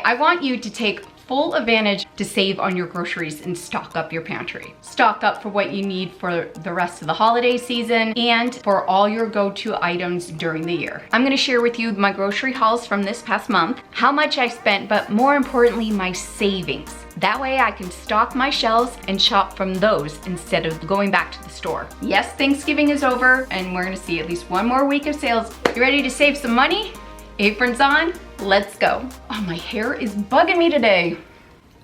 I want you to take full advantage to save on your groceries and stock up your pantry. Stock up for what you need for the rest of the holiday season and for all your go-to items during the year. I'm gonna share with you my grocery hauls from this past month, how much I spent, but more importantly, my savings. That way I can stock my shelves and shop from those instead of going back to the store. Yes, Thanksgiving is over and we're gonna see at least one more week of sales. You ready to save some money? Aprons on, let's go. Oh, my hair is bugging me today.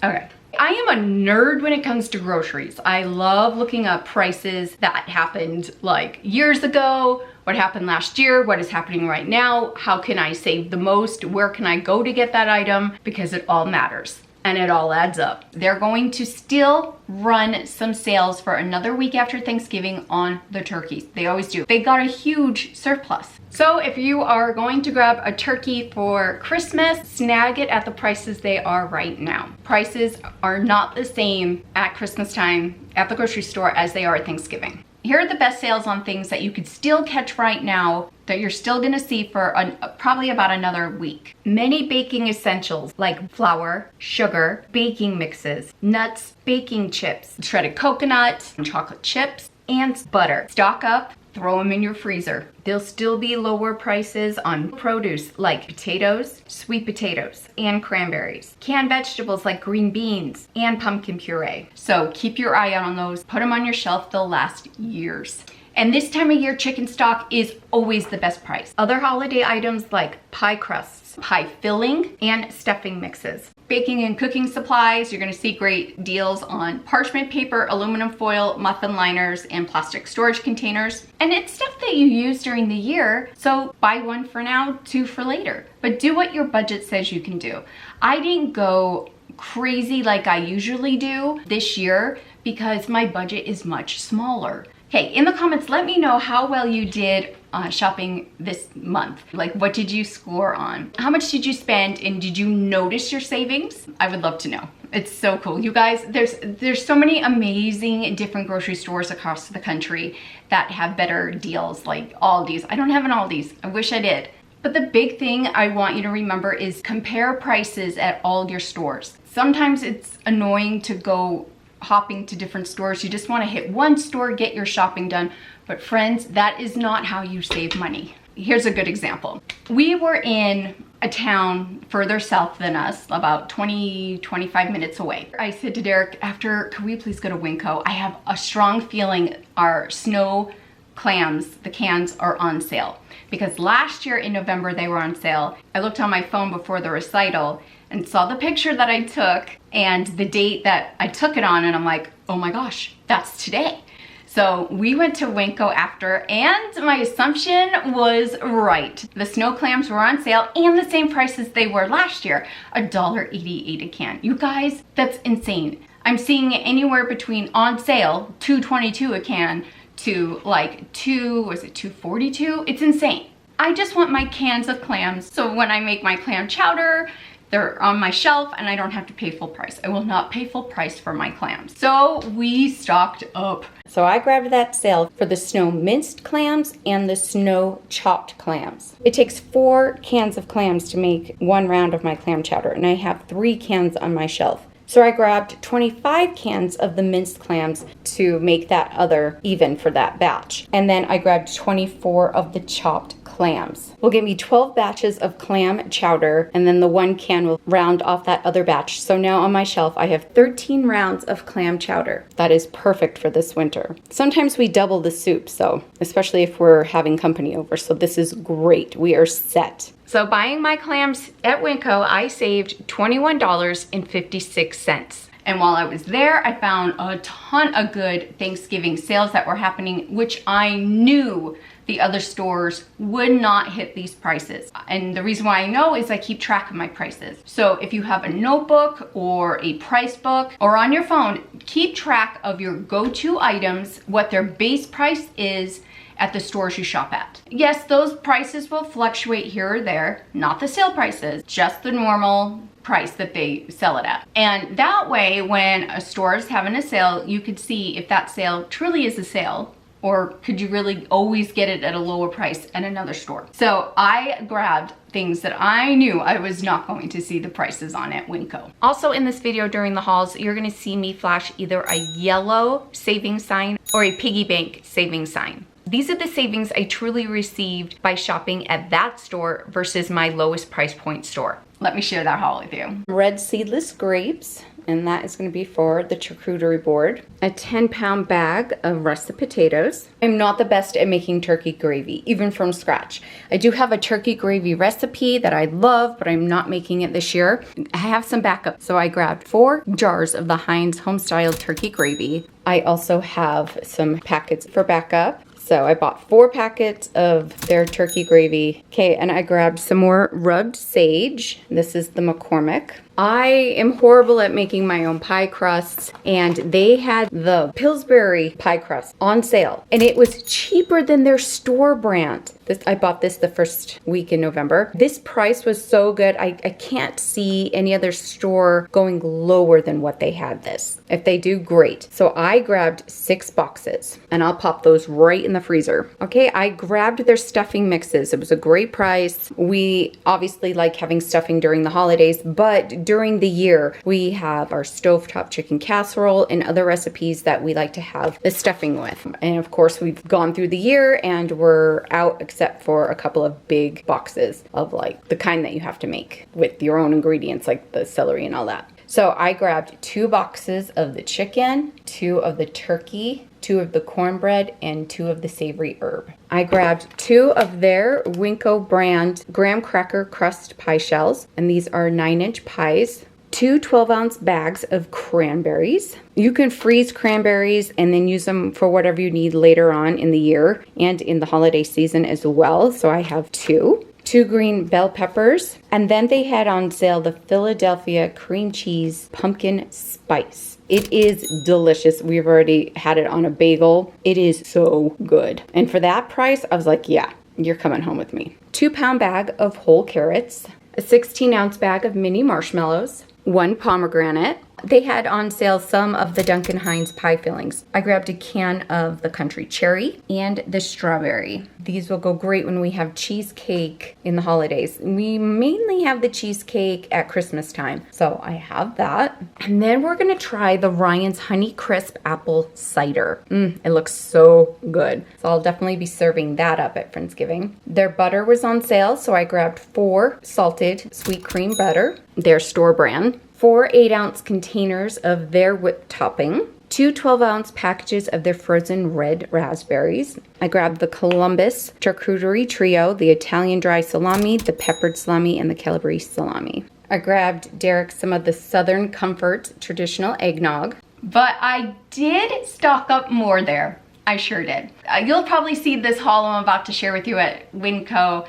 Okay. I am a nerd when it comes to groceries. I love looking up prices that happened like years ago, what happened last year, what is happening right now, how can I save the most, where can I go to get that item, because it all matters. And it all adds up. They're going to still run some sales for another week after Thanksgiving on the turkeys. They always do. They got a huge surplus. So if you are going to grab a turkey for Christmas, snag it at the prices they are right now. Prices are not the same at Christmas time at the grocery store as they are at Thanksgiving. Here are the best sales on things that you could still catch right now that you're still gonna see for probably about another week. Many baking essentials like flour, sugar, baking mixes, nuts, baking chips, shredded coconut, chocolate chips, and butter. Stock up, throw them in your freezer. There'll still be lower prices on produce like potatoes, sweet potatoes, and cranberries. Canned vegetables like green beans and pumpkin puree. So keep your eye out on those. Put them on your shelf, they'll last years. And this time of year, chicken stock is always the best price. Other holiday items like pie crusts, pie filling, and stuffing mixes. Baking and cooking supplies, you're gonna see great deals on parchment paper, aluminum foil, muffin liners, and plastic storage containers. And it's stuff that you use during the year, so buy one for now, two for later. But do what your budget says you can do. I didn't go crazy like I usually do this year because my budget is much smaller. Okay, in the comments, let me know how well you did shopping this month. Like, what did you score on? How much did you spend, and did you notice your savings? I would love to know. It's so cool. You guys, there's so many amazing different grocery stores across the country that have better deals, like Aldi's. I don't have an Aldi's. I wish I did. But the big thing I want you to remember is compare prices at all your stores. Sometimes it's annoying to go hopping to different stores. You just want to hit one store, get your shopping done. But friends, that is not how you save money. Here's a good example. We were in a town further south than us, about 25 minutes away. I said to Derek, could we please go to WinCo? I have a strong feeling our snow clams, the cans, are on sale. Because last year in November they were on sale. I looked on my phone before the recital and saw the picture that I took and the date that I took it on, and I'm like, oh my gosh, that's today. So we went to WinCo after, and my assumption was right. The snow clams were on sale and the same price as they were last year, $1.88 a can. You guys, that's insane. I'm seeing it anywhere between on sale, $2.22 a can, to like $2.42? It's insane. I just want my cans of clams, so when I make my clam chowder, they're on my shelf and I don't have to pay full price. I will not pay full price for my clams. So we stocked up. So I grabbed that sale for the snow minced clams and the snow chopped clams. It takes 4 cans of clams to make 1 round of my clam chowder, and I have 3 cans on my shelf. So I grabbed 25 cans of the minced clams to make that other even for that batch. And then I grabbed 24 of the chopped clams. Will give me 12 batches of clam chowder, and then the 1 can will round off that other batch. So now on my shelf I have 13 rounds of clam chowder. That is perfect for this winter. Sometimes we double the soup, so especially if we're having company over. So this is great. We are set. So buying my clams at WinCo, I saved $21.56. And while I was there, I found a ton of good Thanksgiving sales that were happening, which I knew the other stores would not hit these prices. And the reason why I know is I keep track of my prices. So if you have a notebook or a price book or on your phone, keep track of your go-to items, what their base price is at the stores you shop at. Yes, those prices will fluctuate here or there, not the sale prices, just the normal price that they sell it at. And that way, when a store is having a sale, you could see if that sale truly is a sale Or could you really always get it at a lower price at another store? So I grabbed things that I knew I was not going to see the prices on at WinCo. Also in this video during the hauls, you're gonna see me flash either a yellow savings sign or a piggy bank savings sign. These are the savings I truly received by shopping at that store versus my lowest price point store. Let me share that haul with you. Red seedless grapes, and that is going to be for the charcuterie board. A 10-pound bag of russet potatoes. I'm not the best at making turkey gravy, even from scratch. I do have a turkey gravy recipe that I love, but I'm not making it this year. I have some backup, so I grabbed 4 jars of the Heinz home-style turkey gravy. I also have some packets for backup. So I bought 4 packets of their turkey gravy. Okay, and I grabbed some more rubbed sage. This is the McCormick. I am horrible at making my own pie crusts, and they had the Pillsbury pie crust on sale, and it was cheaper than their store brand. I bought this the first week in November. This price was so good. I can't see any other store going lower than what they had this. If they do, great. So I grabbed 6 boxes, and I'll pop those right in the freezer. Okay, I grabbed their stuffing mixes. It was a great price. We obviously like having stuffing during the holidays, but during the year, we have our stovetop chicken casserole and other recipes that we like to have the stuffing with. And of course, we've gone through the year and we're out except for a couple of big boxes of like the kind that you have to make with your own ingredients, like the celery and all that. So I grabbed 2 boxes of the chicken, 2 of the turkey, 2 of the cornbread, and 2 of the savory herb. I grabbed 2 of their WinCo brand graham cracker crust pie shells, and these are 9-inch pies. 2 12-ounce bags of cranberries. You can freeze cranberries and then use them for whatever you need later on in the year and in the holiday season as well. So I have 2. 2 green bell peppers, and then they had on sale the Philadelphia cream cheese pumpkin spice. It is delicious. We've already had it on a bagel. It is so good. And for that price, I was like, yeah, you're coming home with me. 2-pound bag of whole carrots, a 16-ounce bag of mini marshmallows, 1 pomegranate. They had on sale some of the Duncan Hines pie fillings. I grabbed a can of the country cherry and the strawberry. These will go great when we have cheesecake in the holidays. We mainly have the cheesecake at Christmas time, so I have that. And then we're gonna try the Ryan's Honey Crisp Apple Cider. It looks so good. So I'll definitely be serving that up at Friendsgiving. Their butter was on sale, so I grabbed 4 salted sweet cream butter, their store brand. 4 8-ounce containers of their whipped topping, 2 12-ounce packages of their frozen red raspberries. I grabbed the Columbus charcuterie trio, the Italian dry salami, the peppered salami, and the calabrese salami. I grabbed Derek some of the Southern Comfort traditional eggnog. But I did stock up more there. I sure did. You'll probably see this haul I'm about to share with you at WinCo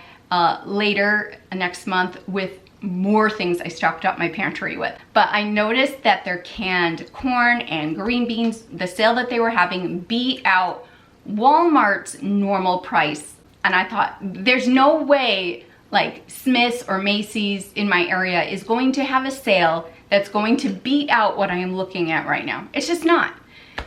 later next month with more things I stocked up my pantry with. But I noticed that their canned corn and green beans, the sale that they were having, beat out Walmart's normal price. And I thought, there's no way like Smith's or Macy's in my area is going to have a sale that's going to beat out what I am looking at right now. It's just not.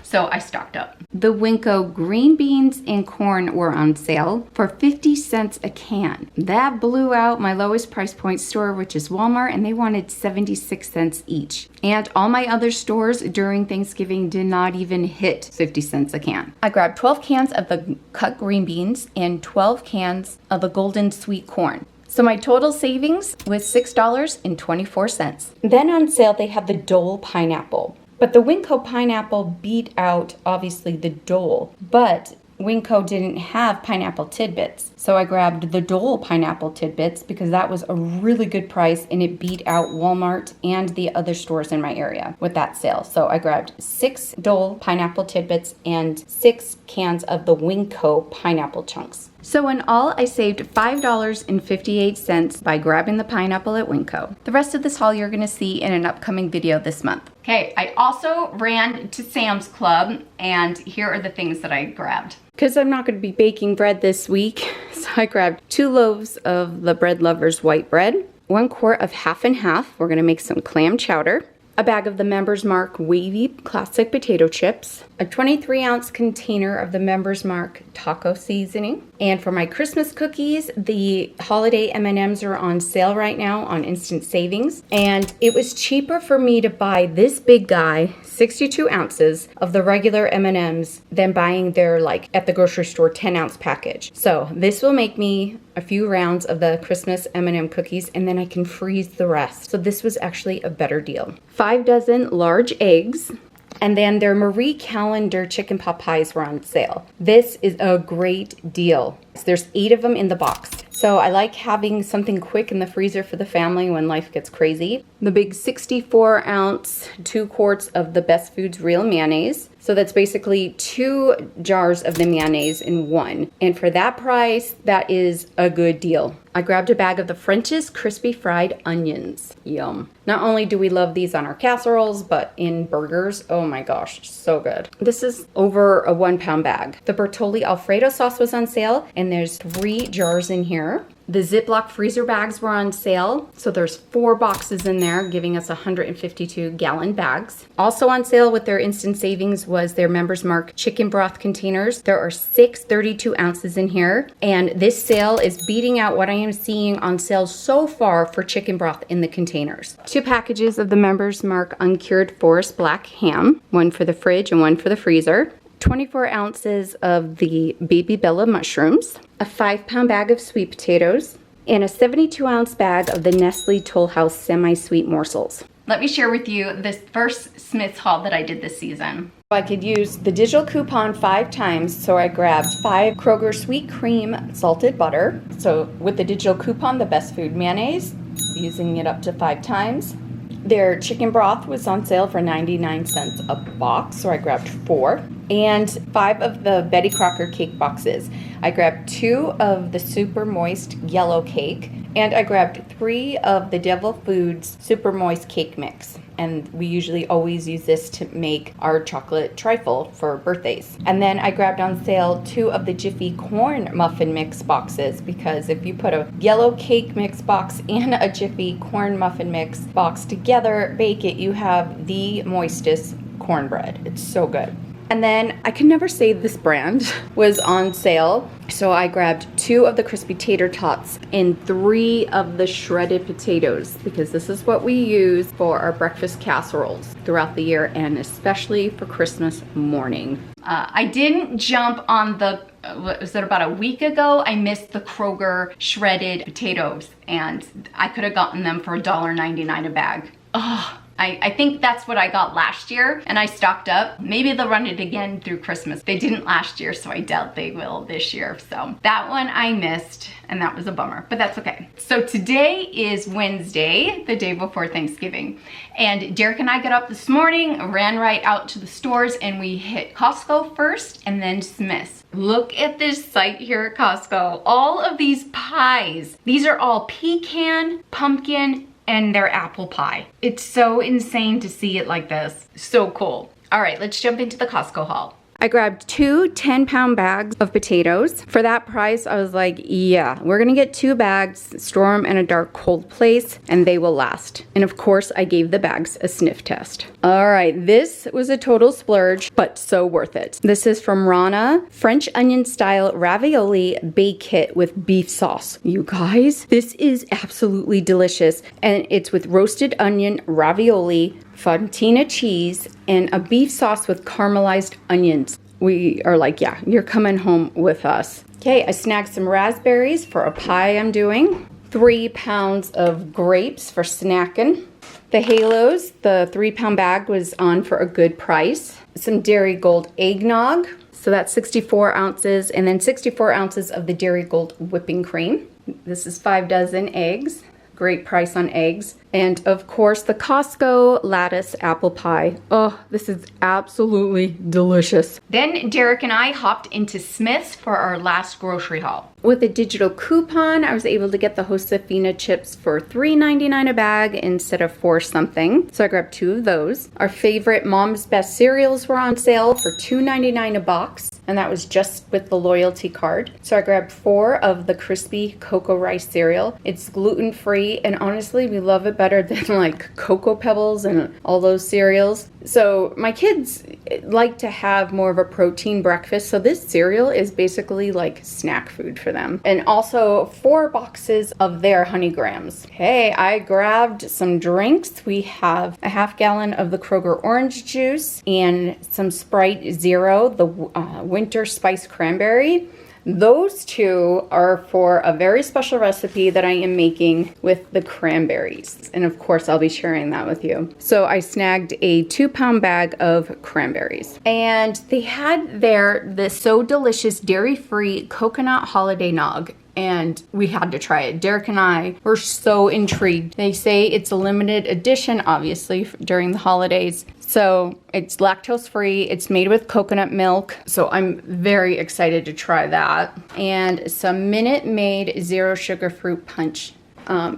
So I stocked up. The WinCo green beans and corn were on sale for 50 cents a can. That blew out my lowest price point store, which is Walmart, and they wanted 76 cents each. And all my other stores during Thanksgiving did not even hit 50 cents a can. I grabbed 12 cans of the cut green beans and 12 cans of the golden sweet corn. So my total savings was $6.24. Then on sale, they had the Dole pineapple. But the WinCo pineapple beat out, obviously, the Dole. But WinCo didn't have pineapple tidbits. So I grabbed the Dole pineapple tidbits because that was a really good price and it beat out Walmart and the other stores in my area with that sale. So I grabbed 6 Dole pineapple tidbits and 6 cans of the WinCo pineapple chunks. So in all, I saved $5.58 by grabbing the pineapple at WinCo. The rest of this haul you're gonna see in an upcoming video this month. Okay, I also ran to Sam's Club, and here are the things that I grabbed. Because I'm not gonna be baking bread this week, so I grabbed 2 loaves of the Bread Lovers white bread, 1 quart of half and half. We're gonna make some clam chowder. a bag of the Members Mark Wavy Classic Potato Chips, a 23-ounce container of the Members Mark Taco Seasoning. And for my Christmas cookies, the holiday M&Ms are on sale right now on Instant Savings. And it was cheaper for me to buy this big guy, 62 ounces, of the regular M&Ms than buying their, like, at the grocery store 10-ounce package. So this will make me a few rounds of the Christmas M&M cookies, and then I can freeze the rest. So this was actually a better deal. 5 dozen large eggs. And then their Marie Calendar chicken pot pies were on sale. This is a great deal. There's 8 of them in the box. So I like having something quick in the freezer for the family when life gets crazy. The big 64-ounce, 2 quarts of the Best Foods Real Mayonnaise. So that's basically 2 jars of the mayonnaise in one. And for that price, that is a good deal. I grabbed a bag of the French's crispy fried onions. Yum. Not only do we love these on our casseroles, but in burgers. Oh my gosh, so good. This is over a 1-pound bag. The Bertolli Alfredo sauce was on sale, and there's 3 jars in here. The Ziploc freezer bags were on sale, so there's 4 boxes in there, giving us 152-gallon bags. Also on sale with their Instant Savings was their Members Mark chicken broth containers. There are 6 32 ounces in here, and this sale is beating out what I am seeing on sale so far for chicken broth in the containers. 2 packages of the Members Mark uncured forest black ham, 1 for the fridge and 1 for the freezer. 24 ounces of the Baby Bella mushrooms, a 5-pound bag of sweet potatoes, and a 72-ounce bag of the Nestle Toll House semi-sweet morsels. Let me share with you this first Smith's haul that I did this season. I could use the digital coupon 5 times, so I grabbed 5 Kroger Sweet Cream Salted Butter. So with the digital coupon, the Best Food Mayonnaise, using it up to 5 times. Their chicken broth was on sale for 99 cents a box, so I grabbed 4. And 5 of the Betty Crocker cake boxes. I grabbed 2 of the Super Moist Yellow Cake, and I grabbed 3 of the Devil Foods Super Moist Cake Mix. And we usually always use this to make our chocolate trifle for birthdays. And then I grabbed on sale 2 of the Jiffy Corn Muffin Mix boxes, because if you put a yellow cake mix box and a Jiffy Corn Muffin Mix box together, bake it, you have the moistest cornbread. It's so good. And then, I can never say this brand was on sale, so I grabbed 2 of the crispy tater tots and 3 of the shredded potatoes, because this is what we use for our breakfast casseroles throughout the year, and especially for Christmas morning. I didn't jump on the, what was it, about a week ago, I missed the Kroger shredded potatoes, and I could have gotten them for $1.99 a bag. Oh. I think that's what I got last year, and I stocked up. Maybe they'll run it again through Christmas. They didn't last year, so I doubt they will this year. So that one I missed, and that was a bummer, but that's okay. So today is Wednesday, the day before Thanksgiving. And Derek and I got up this morning, ran right out to the stores, and we hit Costco first and then Smith's. Look at this site here at Costco. All of these pies. These are all pecan, pumpkin, and their apple pie. It's so insane to see it like this. So cool. All right, let's jump into the Costco haul. I grabbed 2 10-pound bags of potatoes. For that price, I was like, yeah, we're gonna get 2 bags, store them in a dark, cold place, and they will last. And of course, I gave the bags a sniff test. All right, this was a total splurge, but so worth it. This is from Rana, French onion style ravioli bake kit with beef sauce. You guys, this is absolutely delicious. And it's with roasted onion, ravioli, fontina cheese, and a beef sauce with caramelized onions. We are like, yeah, you're coming home with us. Okay, I snagged some raspberries for a pie I'm doing. 3 pounds of grapes for snacking. The Halos, the 3-pound bag was on for a good price. Some Dairy Gold eggnog. So that's 64 ounces, and then 64 ounces of the Dairy Gold whipping cream. This is 5 dozen eggs. Great price on eggs. And of course, the Costco lattice apple pie. Oh, this is absolutely delicious. Then Derek and I hopped into Smith's for our last grocery haul. With a digital coupon, I was able to get the Josefina chips for $3.99 a bag instead of $4 something. So I grabbed 2 of those. Our favorite Mom's Best cereals were on sale for $2.99 a box. and that was just with the loyalty card. So I grabbed 4 of the crispy cocoa rice cereal. It's gluten-free, and honestly, we love it better than like Cocoa Pebbles and all those cereals. So my kids like to have more of a protein breakfast, so this cereal is basically like snack food for them. And also 4 boxes of their Honey Grams. Okay, I grabbed some drinks. We have a half gallon of the Kroger orange juice and some Sprite Zero, the winter spice cranberry. Those 2 are for a very special recipe that I am making with the cranberries. And of course, I'll be sharing that with you. So I snagged a 2-pound bag of cranberries. And they had there this So Delicious dairy-free coconut holiday nog. And we had to try it. Derek and I were so intrigued. They say it's a limited edition, obviously, during the holidays. So it's lactose free. It's made with coconut milk. So I'm very excited to try that. And some Minute Maid Zero Sugar Fruit Punch.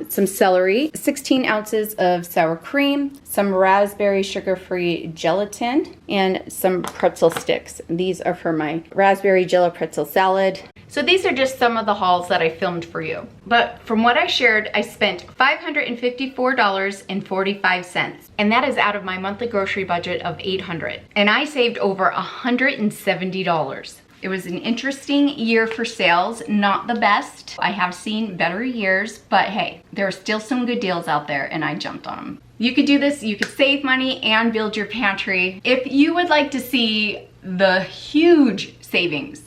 Some celery, 16 ounces of sour cream, some raspberry sugar-free gelatin, and some pretzel sticks. These are for my raspberry jello pretzel salad. So these are just some of the hauls that I filmed for you. But from what I shared, I spent $554.45. And that is out of my monthly grocery budget of $800. And I saved over $170. It was an interesting year for sales, not the best. I have seen better years, but hey, there are still some good deals out there and I jumped on them. You could do this, you could save money and build your pantry. If you would like to see the huge savings,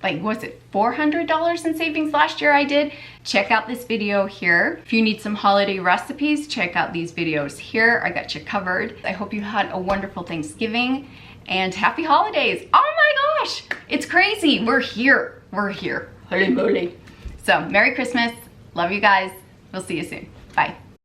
like was it $400 in savings last year I did? Check out this video here. If you need some holiday recipes, check out these videos here. I got you covered. I hope you had a wonderful Thanksgiving and happy holidays. Oh my gosh, it's crazy. We're here. Holy moly. So Merry Christmas. Love you guys. We'll see you soon. Bye.